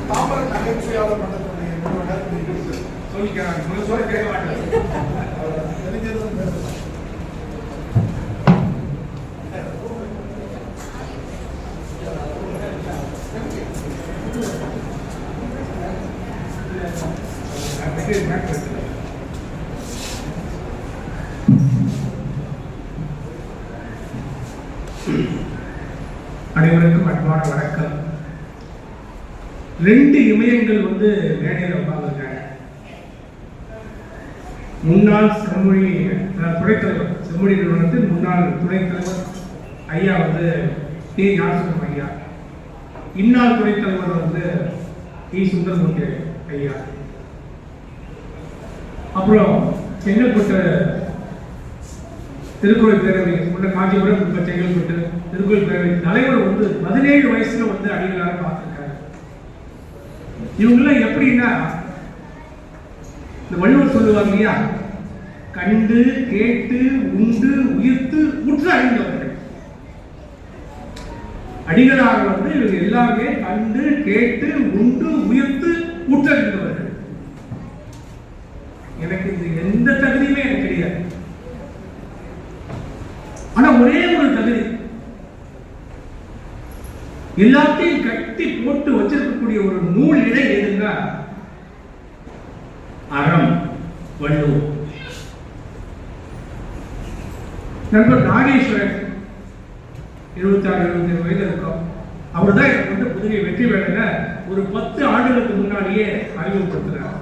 தாமர நகைச்சுவையாளர் மன்றத்துடைய நிறுவனர் சொல்லிக்க கேட்க மாட்டேன். அனைவருக்கும் அன்பான வணக்கம். 2 இமயங்கள் மேடையில் உட்கார்ந்துருக்காங்க. முன்னாள் செம்மொழி துணைத்தலைவர், செம்மொழி நிறுவனத்தின் முன்னாள் துணைத்தலைவர் ஐயா டி. ஞானசுந்தரம் ஐயா, இந்நாள் துணைத்தலைவர் டி. சுந்தரமூர்த்தி ஐயா, அப்புறம் செங்கல்பட்டு திருக்குறள் பேரவை உள்ள காஞ்சிபுரம் இப்ப செங்கல்பட்டு திருக்குறள் பேரவை தலைவர் 17 வயசுல அடிகளார பார்த்திருக்காரு. இவங்கெல்லாம் எப்படின்னா, இந்த வள்ளுவர் சொல்லுவாங்க இல்லையா, கண்டு கேட்டு உண்டு உயிர்த்து உற்று அறிந்தவர்கள். அடிகளார் இவங்க எல்லாருமே கண்டு கேட்டு உண்டு உயிர்த்து உற்றறிந்தவர்கள். எனக்கு இது எந்த தகுதியுமே எனக்கு கிடையாது. ஆனா ஒரே ஒரு தகுதி, எல்லாத்தையும் கட்டி போட்டு வச்சிருக்கக்கூடிய ஒரு நூல் இடை எதுங்க, அறம், வள்ளுவர். நண்பர் நாகேஸ்வரன் 76-77 வயது இருக்கும். அவர் தான் எனக்கு புதுகை வெற்றி வேலையில ஒரு 10 ஆண்டுகளுக்கு முன்னாடியே அறிமுகப்படுத்துறார்.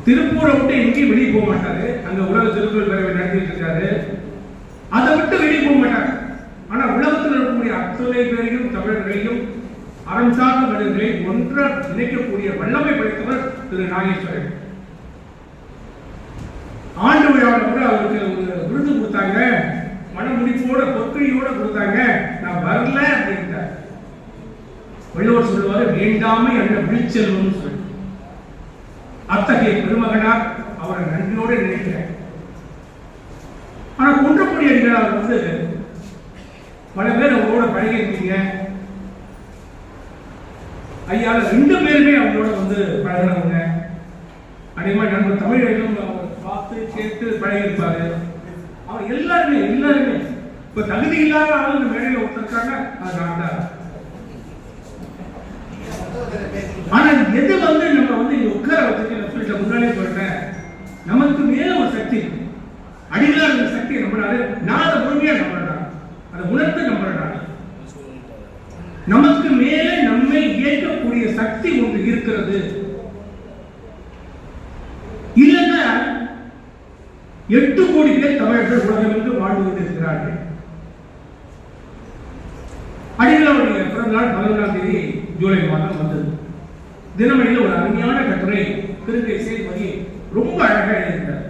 திருப்பூரை விட்டு எங்கேயும் வெளியே போக மாட்டாரு. அங்க உலக திருக்குறள் பேரவை நடத்திட்டு இருக்காரு. அதை விட்டு வெளியே போக மாட்டாங்க. ஆனா உலகத்தில் இருக்கக்கூடிய அத்தனை பேரையும் தமிழர்களையும் அறம் சார்ந்த மனிதர்களை ஒன்றாக இணைக்கக்கூடிய வல்லமை படைத்தவர் திரு நாகேஸ்வரன். ஆண்டு விழாவில் கூட அவருக்கு ஒரு விருது கொடுத்தாங்க. மனமுடிப்போட பொற்கையோட கொடுத்தாங்க. நான் வரல அப்படின்ட்டார். வள்ளுவர் சொல்லுவாரு, வேண்டாமை என்ற விழிச்செல்வம் சொல்லி. அத்தகைய பெருமகனார் அவரை நன்றியோடு நினைக்கிறேன். ஆனா குன்றக்குடி அடிகளார் பல பேர் அவங்களோட பழகிருக்கீங்க. ஐயால 2 பேருமே அவங்களோட பழகினவங்க. அதே மாதிரி நண்பர் தமிழையும் அவர் பார்த்து கேட்டு பழகிருப்பாரு. அவர் எல்லாருமே இப்ப தகுதி இல்லாத ஆள் இந்த மேடையில் ஒருத்தருக்காங்க, அது நான் தான். ஆனா எது நம்ம இங்க உட்கார வச்சுட்டு முன்னாலே சொல்றேன், நமக்கு மேல ஒரு சக்தி இருக்கு. அடிகளார் இந்த சக்தியை நம்புறாரு. நான் அதை முழுமையா நம்புறேன். அதை உணர்த்து நம்புறேன். நமக்கு மேல நம்மை இயக்கக்கூடிய சக்தி ஒன்று இருக்கிறது. இல்லைன்னா 8 கோடி பேர் தமிழர்கள் உலகமெங்கு வாழ்ந்து கொண்டிருக்கிறார்கள். அடிகளாருடைய பிறந்த நாள் 11ஆம் தேதி ஜூலை மாதம் வந்தது. தினமணியில் ஒரு அருமையான கட்டுரை திருக்கை சேதுபதி ரொம்ப அழகாக எழுதியிருந்தார்.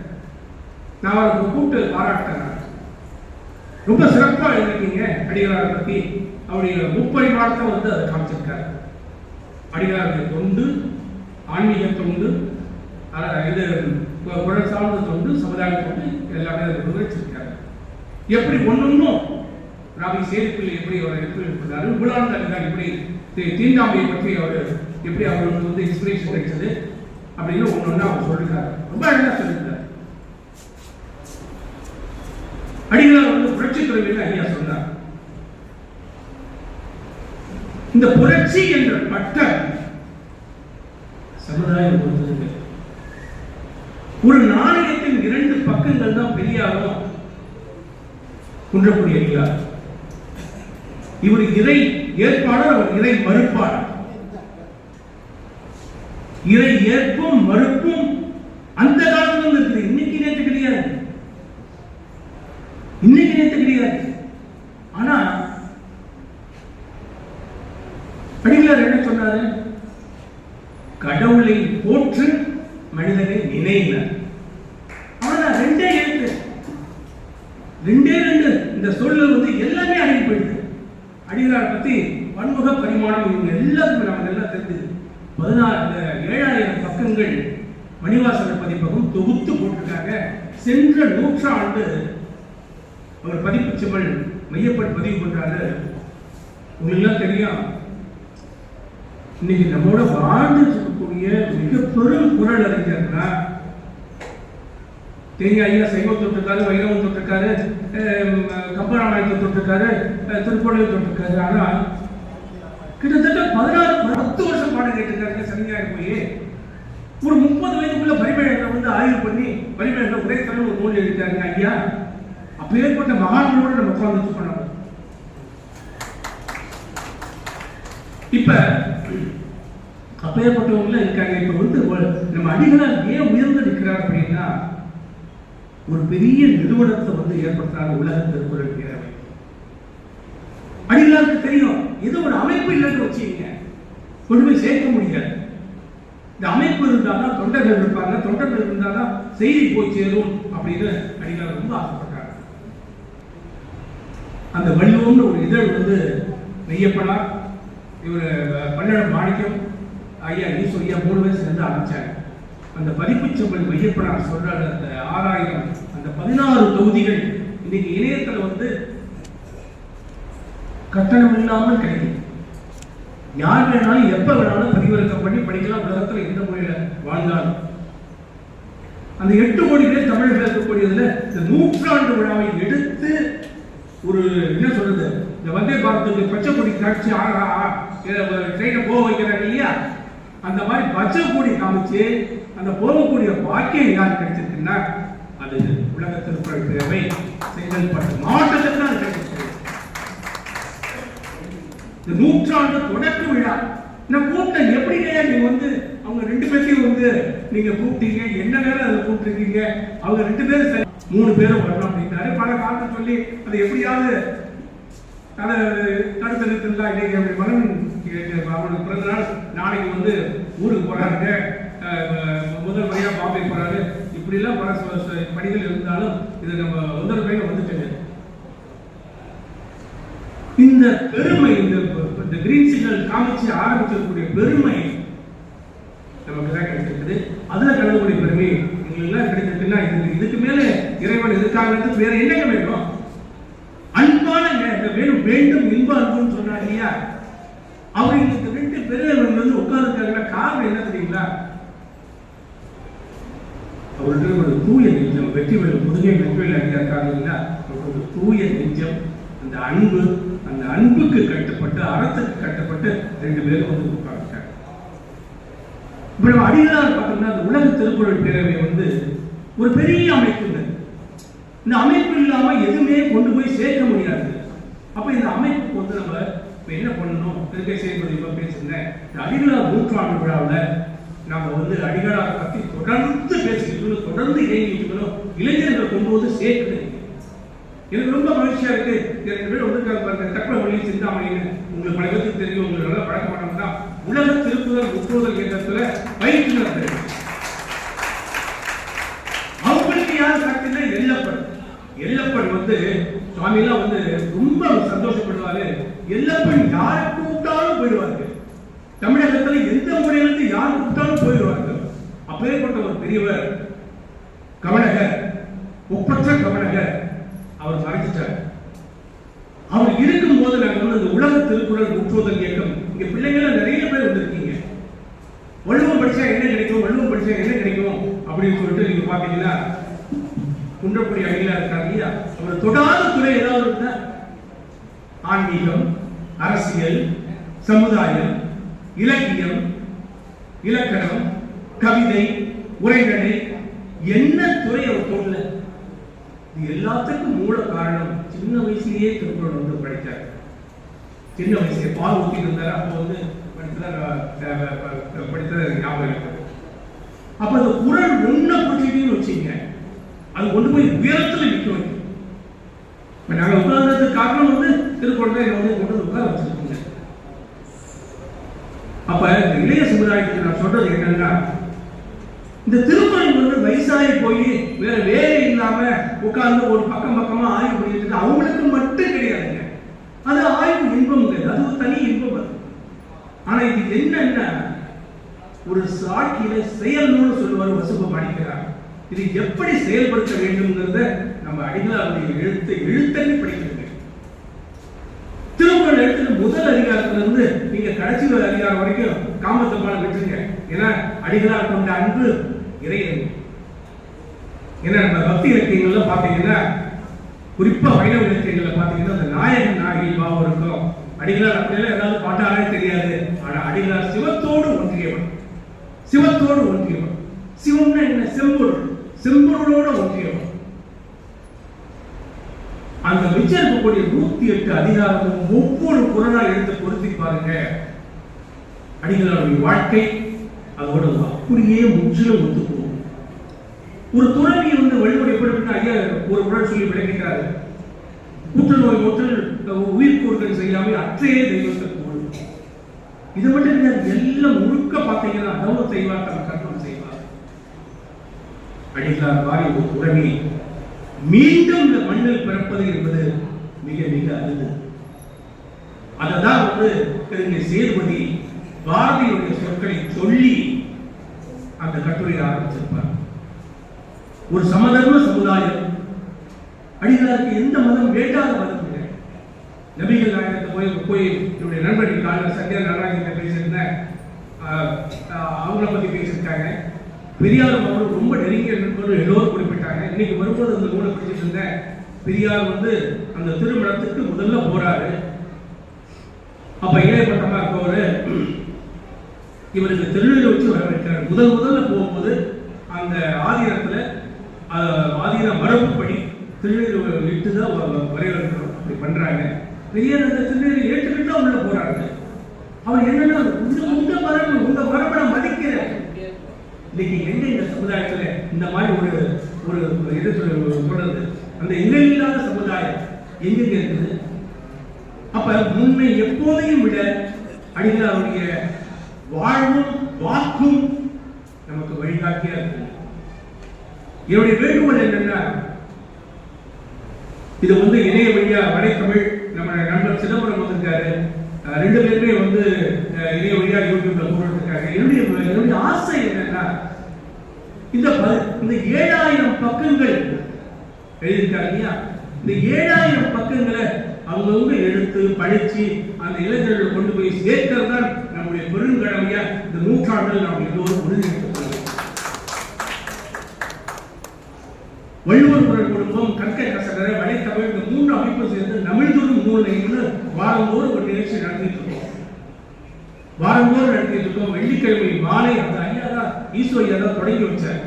நான் அவருக்கு கூப்பிட்டு பாராட்டுறேன். ரொம்ப சிறப்பா எழுதிருக்கீங்க அடிகளாரை பத்தி. அவருடைய முப்பரிமாணத்தை அதை காமிச்சிருக்காரு. அடிகளாருடைய தொண்டு, ஆன்மீக தொண்டு, இது குரல் சார்ந்த தொண்டு, சமுதாய தொண்டு எல்லாமே விவரிச்சிருக்காரு. எப்படி ஒண்ணும் ராவி சேதுப்பிள்ளை எப்படி அவர் எடுத்துருக்காரு, விபுலானந்த அடிகளார் எப்படி தீண்டாமையை பற்றி அவர் எப்படி அவருக்கு இன்ஸ்பிரேஷன் கிடைச்சது அப்படின்னு ஒன்னொன்னா அவர் சொல்லிருக்காரு. ரொம்ப அழகா சொல்லியிருக்காரு. அடிகளார் புரட்சி துறையில் ஐயா சொன்னார். இந்த புரட்சி என்ற பட்டம் சமுதாயம் பொறுத்தது. ஒரு நாணயத்தின் 2 பக்கங்கள் தான் பெரியாரும் குன்றக்குடி அடிகளார். இவர் இறை ஏற்பாளர், அவர் இறை மறுப்பாளர். இறை ஏற்பும் மறுப்பும் அந்த காலத்துல இருக்குது. இன்னைக்கு நேற்று கிடையாது. ஆனா அடிகளார் என்ன சொன்னாரு? கடவுளை போற்று, மனிதனை நினைனார். அவ்வளவுதான். 2 எழுத்து, 2 இந்த சொல்ல எல்லாமே அடங்கி போயிடுது. அடிகளாரை பத்தி பன்முக பரிமாணம் இவங்க எல்லாத்துக்கும் நம்ம எல்லாம் தெரிஞ்சது. 7000 பக்கங்கள் மணிவாசகர் பதிப்பகம் தொகுத்து போட்டிருக்காங்க. சென்ற நூற்றாண்டு அவர் பதிப்பு செம்மல் மையப்பட்டு பதிவு பண்றாரு. உங்களுக்கு தெரியும், இன்னைக்கு நம்மோட வாழ்ந்து இருக்கக்கூடிய மிக பெரும் குரல் அறிஞர்னா தேங்காய் ஐயா சைவம் தொட்டிருக்காரு, வைரவம் தொட்டிருக்காரு, கம்பராமாயணத்தை தொட்டிருக்காரு, திருக்குறளை தொட்டிருக்காரு. ஆனா கிட்டத்தட்ட 10 வருஷம் பாடம் கேட்டிருக்காரு சனிஞாயிறு போய். ஒரு 30 வயதுக்குள்ள பரிமேழத்தை வந்து ஆய்வு பண்ணி பரிமேழ உரைத்தரன் ஒரு நூல் எழுதிட்டாருங்க ஐயா. அப்பேற்பட்ட மகான்களோடு நம்ம உட்கார்ந்து பண்ணணும். இப்ப அப்பேற்பட்டவங்கள இருக்காங்க. இப்ப வந்து நம்ம அடிகளார் ஏன் உயர்ந்து நிற்கிறார் அப்படின்னா, ஒரு பெரிய நிறுவனத்தை வந்து ஏற்படுத்தினார் உலக திருக்குறள் பேரவை. அடிகளாருக்கு தெரியும் இது ஒரு அமைப்பு இல்லைன்னு வச்சுக்கீங்க கொண்டு போய் சேர்க்க முடியாது. இந்த அமைப்பு இருந்தால்தான் தொண்டர்கள் இருப்பாங்க, தொண்டர்கள் இருந்தால்தான் செய்தி போய் சேரும் அப்படின்னு அடிகளார் ரொம்ப ஆசைப்பட்டார். அந்த வள்ளுவம்னு ஒரு இதழ் வந்து நெய்யப்படார். இவர் பல்லடம் மாணிக்கம் ஐயா ஈஸ்வரியா 3 பேர் சேர்ந்து ஆரம்பிச்சாங்க. அந்த பதிப்பு செம்பல் மையப்படார் சொல்ற அந்த 6000 அந்த 16 தொகுதிகள் இன்னைக்கு இணையத்தில் வந்து கட்டணம் இல்லாமல் கிடைக்கும். யார் வேணாலும் எப்ப வேணாலும் பதிவிறக்கம் பண்ணி படிக்கலாம். உலகத்தில் எந்த மொழியில வாழ்ந்தாலும் அந்த 8 கோடி பேர் தமிழர்கள் இருக்கக்கூடியதுல இந்த 100ஆண்டு விழாவை எடுத்து ஒரு என்ன சொல்றது, இந்த வந்தே பாரத்துக்கு பச்சை கொடி காட்சி ட்ரெயினை போக வைக்கிறாங்க இல்லையா, அந்த மாதிரி பச்சை கொடி காமிச்சு அந்த போகக்கூடிய பாக்கியம் யார் கிடைச்சிருக்குன்னா அது உலக திருக்குறள் பேரவை செங்கல்பட்டு மாவட்டத்தில் தான் கிடைச்சிருக்கு. இந்த 100ஆண்டு தொடக்க விழா நான் கூப்பிட்டேன். எப்படிங்க நீங்க வந்து அவங்க 2 பேரையும் வந்து நீங்க கூப்பிட்டீங்க, என்ன நேரம் அதை கூப்பிட்டுருக்கீங்க, அவங்க 2 பேரும் 3 பேரும் வரணும் அப்படின்னாரு. பல காலத்தை சொல்லி அதை எப்படியாவது அதை தடுத்து நிறுத்தலாம். இன்னைக்கு அப்படி மகன் அவனுக்கு பிறந்த நாள் நாளைக்கு வந்து ஊருக்கு போறாங்க, முதல் முறையா பாம்பே போறாரு. இப்படி எல்லாம் பல பணிகள் இருந்தாலும் இது நம்ம முதல் முறையில வந்துட்டு இந்த பெருமை, இந்த கிரீன் சிக்னல் காமிச்சு ஆரம்பிச்சிருக்கக்கூடிய பெருமை நமக்கு தான் கிடைச்சிருக்குது. அதுல கலந்துக்கூடிய பெருமை எங்களுக்கு எல்லாம் கிடைச்சிருக்குன்னா இதுக்கு மேல இறைவன் எதுக்காக வேற என்னங்க வேணும்? அன்பான வேணும், வேண்டும் இன்ப அன்புன்னு சொன்னார் இல்லையா. அவர் இந்த 2 பெரியவர்கள் வந்து உட்கார்ந்துருக்காங்க. காரணம் என்ன தெரியுங்களா? அவருக்கு ஒரு தூய நெஞ்சம். வெற்றிவேல் புதுகை வெற்றிவேல் அடியாருக்காங்க இல்லையா, ஒரு தூய நெஞ்சம், அந்த அன்பு, அந்த அன்புக்கு கட்டுப்பட்டு அறத்துக்கு கட்டுப்பட்டு 2 பேரும் வந்து உட்கார்ந்துட்டாங்க. இப்ப நம்ம அடிகளார் பார்த்தோம்னா அந்த உலக திருக்குறள் பேரவை வந்து ஒரு பெரிய அமைப்பு. இந்த அமைப்பு இல்லாம எதுவுமே கொண்டு போய் சேர்க்க முடியாது. அப்ப இந்த அமைப்புக்கு வந்து நம்ம என்ன பண்ணணும்? திருக்கை செய்வது பேசியிருந்தேன். இந்த அடிகளார் 100ஆண்டு விழாவில் நம்ம வந்து அடிகளார் பத்தி தொடர்ந்து பேசிக்கணும், தொடர்ந்து இயங்கிக்கணும். இளைஞர்கள் கொண்டு வந்து சேர்க்கணும். எனக்கு ரொம்ப மகிழ்ச்சியா இருக்கு. 2 பேர் வந்து தக்கவழி சிந்தாமணின்னு உங்களுக்கு பல பேருக்கு தெரியும், உங்களுக்கு நல்லா பழக்கமானவங்க. உலக திருக்குறள் முற்றோதல் இயக்கத்துல பயிற்றுனர். அவங்களுக்கு யார் பார்த்தீங்கன்னா எல்லப்பன் வந்து சுவாமியெல்லாம் வந்து ரொம்ப சந்தோஷப்படுவாரு. எல்லப்பன் யாரை கூப்பிட்டாலும் போயிடுவார்கள். தமிழகத்துல எந்த முறையிலிருந்து யார் கூப்பிட்டாலும் போயிடுவார்கள். அப்பேற்பட்ட ஒரு பெரியவர் கவனகர், ஒப்பற்ற கவனகர். அவர் மறைச்சிட்டார். அவர் இருக்கும் போது நாங்கள் வந்து இந்த உலக திருக்குறள் முற்றோதல் இயக்கம், இங்க பிள்ளைகள் நிறைய பேர் வந்திருக்கீங்க. வள்ளுவம் படிச்சா என்ன கிடைக்கும், வள்ளுவம் படிச்சா என்ன கிடைக்கும் அப்படின்னு சொல்லிட்டு நீங்க பாத்தீங்கன்னா குன்றக்குடி அடிகளார் இருக்காங்க இல்லையா, அவர் தொடாத துறை ஏதாவது இருந்தா ஆன்மீகம், அரசியல், சமுதாயம், இலக்கியம், இலக்கணம், கவிதை, உரைநடை, என்ன துறை அவர் தொடல. இது எல்லாத்துக்கும் மூல காரணம் சின்ன வயசுலயே திருக்குறள் வந்து படித்தார். சின்ன வயசுல பால் ஊட்டி இருந்தார். அப்போ வந்து படித்தது ஞாபகம் இருக்கு. அப்ப அந்த குறள் ஒன்ன பிடிச்சின்னு வச்சீங்க, அது கொண்டு போய் உயரத்துல நிற்க வைக்கும். நாங்க உட்கார்ந்ததுக்கு காரணம் வந்து திருக்குறள் வந்து கொண்டு உட்கார வச்சிருக்கீங்க. அப்ப இந்த இளைய சமுதாயத்துக்கு நான் சொல்றது என்னன்னா, இந்த திருக்குறள் வந்து வயசாகி போய் வேற வேலை இல்லாம உட்கார்ந்து ஒரு பக்கமா ஆய்வு பண்ணிட்டு அவங்களுக்கு மட்டும் கிடையாதுங்க. அது ஆய்வு இன்பம், அது ஒரு தனி இன்பம். அது ஆனா இது என்னன்னா ஒரு சாட்சியில செயல்னு சொல்லுவார் வசுப மாணிக்கிறார். இது எப்படி செயல்படுத்த வேண்டும்ங்கிறத நம்ம அடிகளாருடைய எழுத்தறி படிக்கிறது. திருக்குறள் எடுத்து முதல் அதிகாரத்துல இருந்து நீங்க கடைசி அதிகாரம் வரைக்கும் காமத்தை பாட விட்டுருங்க. ஏன்னா அடிகளார் கொண்ட அன்பு இறையன்பு. ஏன்னா நம்ம பக்தி இலக்கியங்கள்ல பாத்தீங்கன்னா, குறிப்பா வைணவ இலக்கியங்கள்ல பாத்தீங்கன்னா அந்த நாயகன் நாயகி பாவம் இருக்கும். அடிகளார் அப்படியெல்லாம் ஏதாவது பாட்டாலே தெரியாது. ஆனா அடிகளார் சிவத்தோடு ஒன்றியவன், சிவத்தோடு ஒன்றியவன். சிவம்னா என்ன? செம்பொருள், செம்பொருளோட ஒன்றியவன். அந்த மிச்சம் இருக்கக்கூடிய 108 அதிகாரமும் ஒவ்வொரு குறளால் எடுத்து பொருத்தி பாருங்க. அடிகளாருடைய வாழ்க்கை அதோட அப்படியே முற்றிலும் ஒத்து போகும். ஒரு துறவி வழிமுறை எப்படி ஐயா ஒரு குறள் சொல்லி விளக்கிட்டாரு. புற்றுநோய் ஒற்றில் உயிர்கூறுகள் செய்யாமல் அற்றைய தெய்வத்தை கூறு. இது மட்டும் எல்லாம் முழுக்க பார்த்தீங்கன்னா தவம் செய்வார், தன் கர்மம் செய்வார். அடிகளார் வாரி ஒரு துறவி மீண்டும் இந்த மண்ணில் பிறப்பது என்பது மிக மிக அரிது. அததான் பெருங்கை சேதுபதி பாரதியுடைய சொற்களை சொல்லி அந்த கட்டுரையை ஆரம்பிச்சிருப்பார். ஒரு சமதர்ம சமுதாயம். அடிகளாருக்கு எந்த மதம் வேண்டாத மதம் இல்லை. நபிகள் நாயகத்தை போய் என்னுடைய நண்பர்கள் காலையில் சத்யா நடராஜன் பேசியிருந்தேன். அவங்கள பத்தி பேசியிருக்காங்க. பெரியார் அவர்கள் ரொம்ப நெருங்கிய நண்பர்கள் எல்லோரும் குறிப்பிட்டாங்க. இன்னைக்கு வரும்போது அந்த நூலை படிச்சுட்டு இருந்தேன். பெரியார் அந்த திருமணத்துக்கு முதல்ல போறாரு. அப்ப இளையப்பட்டமா இருக்கவரு இவருக்கு திருநெல்வேலி வச்சு வரவேற்கிறார். முதல்ல போகும்போது அந்த ஆதீனத்துல ஆதீன மரபுப்படி திருநெல்வேலி விட்டுதான் வரவேற்கிறோம். அப்படி பண்றாங்க. பெரியார் அந்த திருநெல்வேலி ஏற்றுக்கிட்டு உள்ள போறாங்க. அவர் என்னன்னா உங்க மரபை மதிக்கிறேன். இன்னைக்கு எங்க இந்த சமுதாயத்துல இந்த மாதிரி ஒரு எது சொல்றது, அந்த இல்லாத சமுதாயம் எங்க இருக்குது? அப்ப முன்னை எப்போதையும் விட அடிகளாருடைய வாழ்வும் வாக்கும் நமக்கு வழிகாட்டியா இருக்கு. என்னுடைய வேண்டுகோள் என்னன்னா, இது இணைய வழியா வலைத்தமிழ் நம்ம நண்பர் சிதம்பரம் வந்திருக்காரு. 2 பேருமே இணைய வழியா யூடியூப்ல போட்டுருக்காங்க. என்னுடைய ஆசை என்னன்னா, இந்த 7000 பக்கங்கள் எழுதியிருக்காங்க இல்லையா, இந்த 7000 பக்கங்களை அவங்க எடுத்து படிச்சு அந்த இளைஞர்கள் கொண்டு போய் சேர்க்கிறது தான் நம்முடைய பெருங்கடமையா இந்த நூற்றாண்டில் நாம் எல்லோரும் உறுதியேற்றுக் வள்ளுவர் குரல் குடும்பம், கற்கை கசடர, வலைத்தமிழ், இந்த 3 அமைப்பு சேர்ந்து தமிழ்தொரும் நூல்லைன்னு வாரந்தோறும் ஒரு நிகழ்ச்சி நடத்திட்டு இருக்கோம். வாரந்தோறும் நடத்திட்டு இருக்கோம். வெள்ளிக்கிழமை மாலை அந்த ஐயா தான் ஈஸ்வரியா தான் தொடங்கி வச்சார்.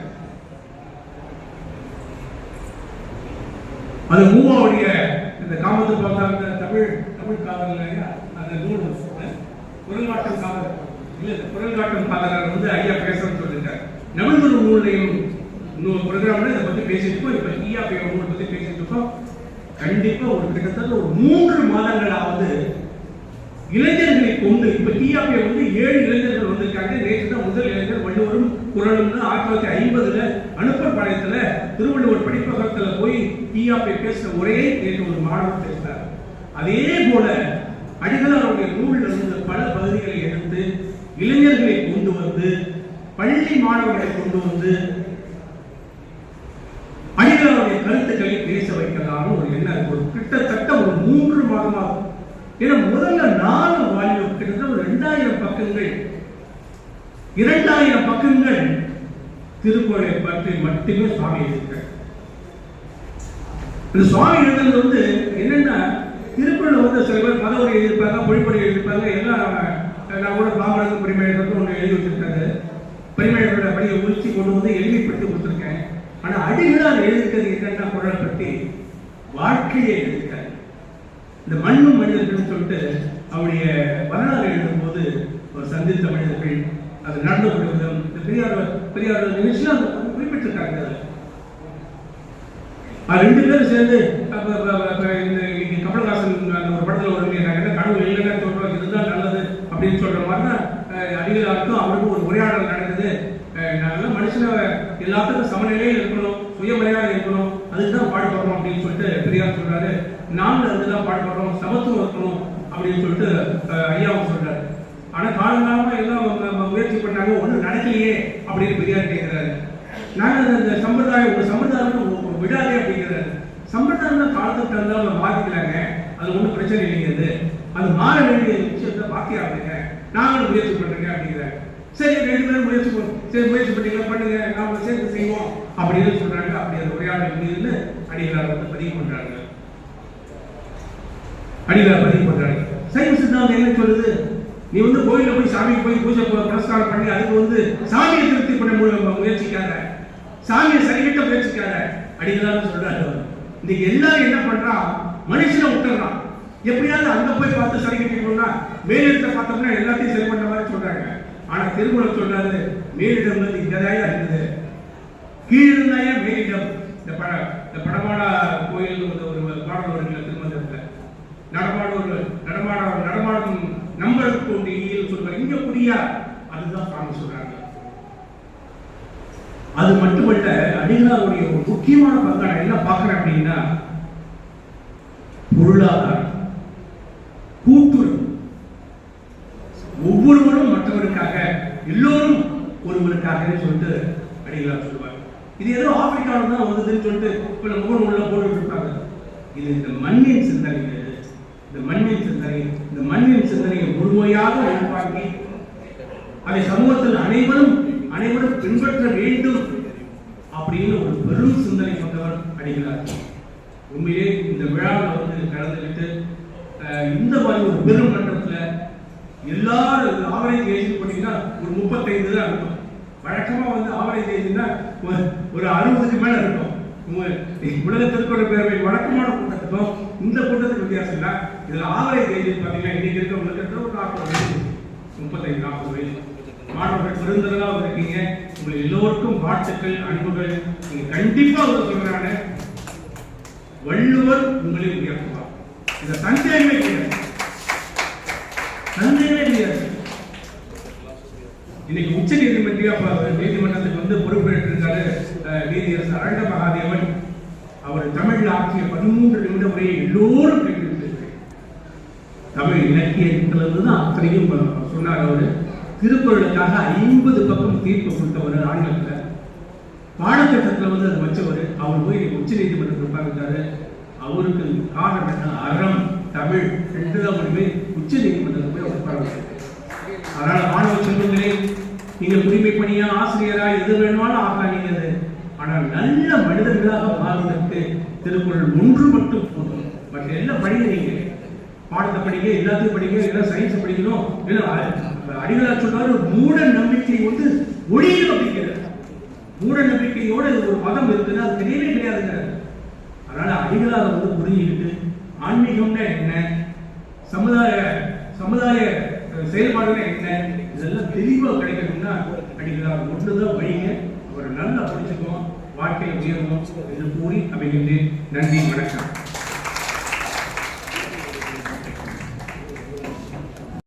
அது மூவாவுடைய இந்த காமத்து பார்த்தாங்க தமிழ் காதல் அந்த நூல் குரல்காட்டும் காதல் இல்ல, குரல்காட்டும் காதலர் ஐயா பேசணும்னு சொல்லிட்டார். தமிழ்தொரும் நூலையும் ப்ரோக்ராம்ல இதை பத்தி பேசிட்டு இருக்கோம். இப்ப ஈஆபி நூல் பத்தி பேசிட்டு இருக்கோம். கண்டிப்பா கிட்டத்தட்ட ஒரு 3 மாதங்களாவது இளைஞர்களை கொண்டு, இப்ப டிஆபி 7 இளைஞர்கள் வந்திருக்காங்க. நேற்று தான் முதல் இளைஞர் வள்ளுவரும் குறளும் 1950 அனுப்பர் பாளையத்துல திருவள்ளுவர் படிப்பகத்துல போய் டிஆபி பேசின உரையை நேற்று ஒரு மாணவர் பேசினார். அதே போல அடிகளாருடைய நூல்ல இருந்த பல பகுதிகளை எடுத்து இளைஞர்களை கொண்டு வந்து, பள்ளி மாணவர்களை கொண்டு வந்து அடிகளாருடைய கருத்துக்களை பேச வைக்கலாம் ஒரு எண்ணம். கிட்டத்தட்ட ஒரு 3 மாதமாகும். ஏன்னா முதல்ல 4 வால்யூம் கிட்டத்தட்ட ஒரு 2000 பக்கங்கள், 2000 பக்கங்கள் திருக்குறளை பற்றி மட்டுமே சுவாமி எழுதியிருக்கார். இந்த சுவாமி எழுதுறது என்னன்னா, திருக்குறள் சில பேர் மதவரை எழுதியிருப்பாங்க, மொழிப்படி எழுதியிருப்பாங்க. எல்லாம் நான் கூட பாமரத்து பரிமையர்களுக்கு ஒன்று எழுதி வச்சிருக்காங்க. பரிமையர்களோட பணியை உரிச்சி கொண்டு எளிமைப்படுத்தி கொடுத்துருக்கேன். ஆனா அடிகளார் எழுதிக்கிறது என்னன்னா, குறளை பற்றி வாழ்க்கையை எழுதியிருக்காரு. இந்த மண்ணும் மனிதர்கள் சொல்லிட்டு அவருடைய வரலாறு எழுதும் போது சந்தித்த மனிதர்கள், அது நடந்து விடுவதும், பெரியார் நிகழ்ச்சியில் குறிப்பிட்டிருக்காங்க. 2 பேரும் சேர்ந்து கமலஹாசன் ஒரு படத்துல ஒரு கடவுள் இல்லைன்னா சொல்றாங்க, இதுதான் நல்லது அப்படின்னு சொல்ற மாதிரிதான் அடிகளாருக்கும் அவருக்கும் ஒரு உரையாடல் நடக்குது. நல்ல மனுஷனை எல்லாத்துக்கும் சமநிலையில் இருக்கணும், சுயமரியாதை இருக்கணும், அதுக்குதான் பாடுபடுறோம் அப்படின்னு சொல்லிட்டு பெரியார் சொல்றாரு. நாங்கள் அதுதான் பாடுபடுறோம், சமத்துவம் இருக்கணும் அப்படின்னு சொல்லிட்டு ஐயாவும் சொல்றாரு. ஆனா காலங்காலமா எல்லாம் முயற்சி பண்ணாங்க, ஒண்ணு நடக்கலையே அப்படின்னு பெரியார் கேட்கிறாரு. நாங்க அந்த சம்பிரதாயம் விடாதே அப்படிங்கிறாரு. சம்பிரதாயம் காலத்துக்கு தகுந்த பாதிக்கலாங்க, அது ஒன்றும் பிரச்சனை இல்லைங்கிறது. அது மாற வேண்டிய விஷயத்தை பாக்கியாங்க, நாங்களும் முயற்சி பண்றேங்க அப்படிங்கிறாங்க. சரி 2 பேரும் முயற்சி பண்ணீங்களா, பண்ணுங்க, நாம சேர்ந்து செய்வோம் அப்படின்னு சொல்றாங்க. அப்படி அந்த உரையாடல் மீது அடிகளார் வந்து பதிவு பண்றாங்க. சைவ சித்தாந்தம் என்ன சொல்லுது? நீ வந்து கோயில போய் சாமிக்கு போய் பூஜை புரஸ்காரம் பண்ணி அதுக்கு வந்து சாமியை திருப்தி பண்ண முயற்சிக்காத, சாமியை சரிகிட்ட முயற்சிக்காத அடிகளார் சொல்றாரு. இன்னைக்கு எல்லாரும் என்ன பண்றா, மனுஷனை விட்டுறான். எப்படியாவது அங்க போய் பார்த்து சரி கட்டிக்கணும்னா மேலிடத்தை பார்த்தோம்னா எல்லாத்தையும் சரி பண்ண மாதிரி சொல்றாங்க. ஆனா திருமணம் சொல்றாரு, மேலிடம் வந்து இங்கதாயா இருக்குது, கீழிருந்தாயே மேலிடம். இந்த படமாடா கோயில் ஒரு பாடல் வருகிற திருமணத்துல நடமாடும் நம்பருக்கு ஒன்று ஈயில் சொல்றாங்க, இங்க புரியா, அதுதான் சாமி சொல்றாங்க. அது மட்டுமல்ல, அடிகளாருடைய ஒரு முக்கியமான பங்கு நான் என்ன பார்க்கிறேன் அப்படின்னா, பொருளாதாரம், கூட்டுறவு. ஒவ்வொருவரும் மற்றவருக்காக, எல்லோரும் ஒருவருக்காக சொல்லிட்டு அடிகளார் சொல்லுவாங்க. இது ஏதோ ஆப்பிரிக்காவில் தான் வந்ததுன்னு சொல்லிட்டு இப்ப முகம் உள்ள போட்டு இருப்பாங்க. இது இந்த மண்ணின் சிந்தனை, இந்த மண்ணின் சிந்தனையை முழுமையாக உள்வாங்கி அதை சமூகத்தில் அனைவரும் பின்பற்ற வேண்டும் அப்படின்னு ஒரு பெரும் சிந்தனை கொண்டவர் அடிகளார். உண்மையிலே இந்த விழாவில் வந்து கலந்துக்கிட்டு இந்த மாதிரி ஒரு பெரும் மன்றத்தில் எல்லாரும் ஆவரேஜ் ஏஜ் பண்ணீங்கன்னா ஒரு 35 தான் இருக்கும். வழக்கமா வந்து ஆவரேஜ் ஏஜ்னா ஒரு 60க்கு மேல இருக்கும். உலக திருக்குறள் பேரவை வழக்கமான கூட்டத்துக்கும் இந்த கூட்டத்துக்கு வித்தியாசம் இல்லை. இதுல ஆவரேஜ் ஏஜ் பாத்தீங்கன்னா இன்னைக்கு இருக்கவங்களுக்கு ஒரு 40 வயசு, 35-40 வயசு மாணவர்கள் பெருந்தரலாக இருக்கீங்க. உங்களை எல்லோருக்கும் வாழ்த்துக்கள், அன்புகள். நீங்க கண்டிப்பா சொல்றாங்க, வள்ளுவர் உங்களை உயர்த்துவார். இந்த சந்தேகமே கிடையாது. இன்னைக்கு உச்ச நீதிமன்றத்துக்கு வந்து பொறுப்பேற்றிருக்காரு நீதியரசர் அரங்க மகாதேவன். அவர் தமிழில் ஆற்றிய 13 நிமிட உரையை எல்லோரும் கேட்டிருக்கிறார்கள். தமிழ் இலக்கியத்திலிருந்து தான் அத்தனையும் சொன்னார். அவரு திருக்குறளுக்காக 50 பக்கம் தீர்ப்பு கொடுத்தவர். ஆங்கிலத்தில் பாடத்திட்டத்தில் வந்து அதை வச்சவர். அவர் போய் உச்ச நீதிமன்றத்தில் உட்கார்ந்துட்டாரு. அவருக்கு காரணம் என்ன? அறம், தமிழ் 2 தான் போய் உச்ச நீதிமன்றத்தில் போய் உட்கார்ந்து. அதனால மாணவ செல்வங்களே, நீங்க குடிமை பணியா, ஆசிரியரா, எது வேணுமாலும் ஆகலாம். நீங்க ஆனால் நல்ல மனிதர்களாக மாறுவதற்கு திருக்குறள் 1 மட்டும் போதும். மற்ற எல்லாம் படிங்க, நீங்க பாடத்தை படிங்க, எல்லாத்தையும் படிங்க, எல்லாம் சயின்ஸ் படிக்கணும். அடிகளார் சொல்றாரு, மூட நம்பிக்கை வந்து ஒளியும் அப்படிங்கிறது. மூட நம்பிக்கையோட ஒரு மதம் இருக்குன்னா அது தெரியவே கிடையாதுங்க. அதனால அடிகளார் வந்து புரிஞ்சுக்கிட்டு ஆன்மீகம்னா என்ன, சமுதாய செயல்பாடுனா என்ன, இதெல்லாம் தெளிவா கிடைக்கணும்னா அடிகளார் ஒன்றுதான் வழிங்க. அவரை நல்லா படிச்சுக்கோம், வாழ்க்கையை உயர்வோம் என்று கூறி அமைகின்றேன். நன்றி, வணக்கம்.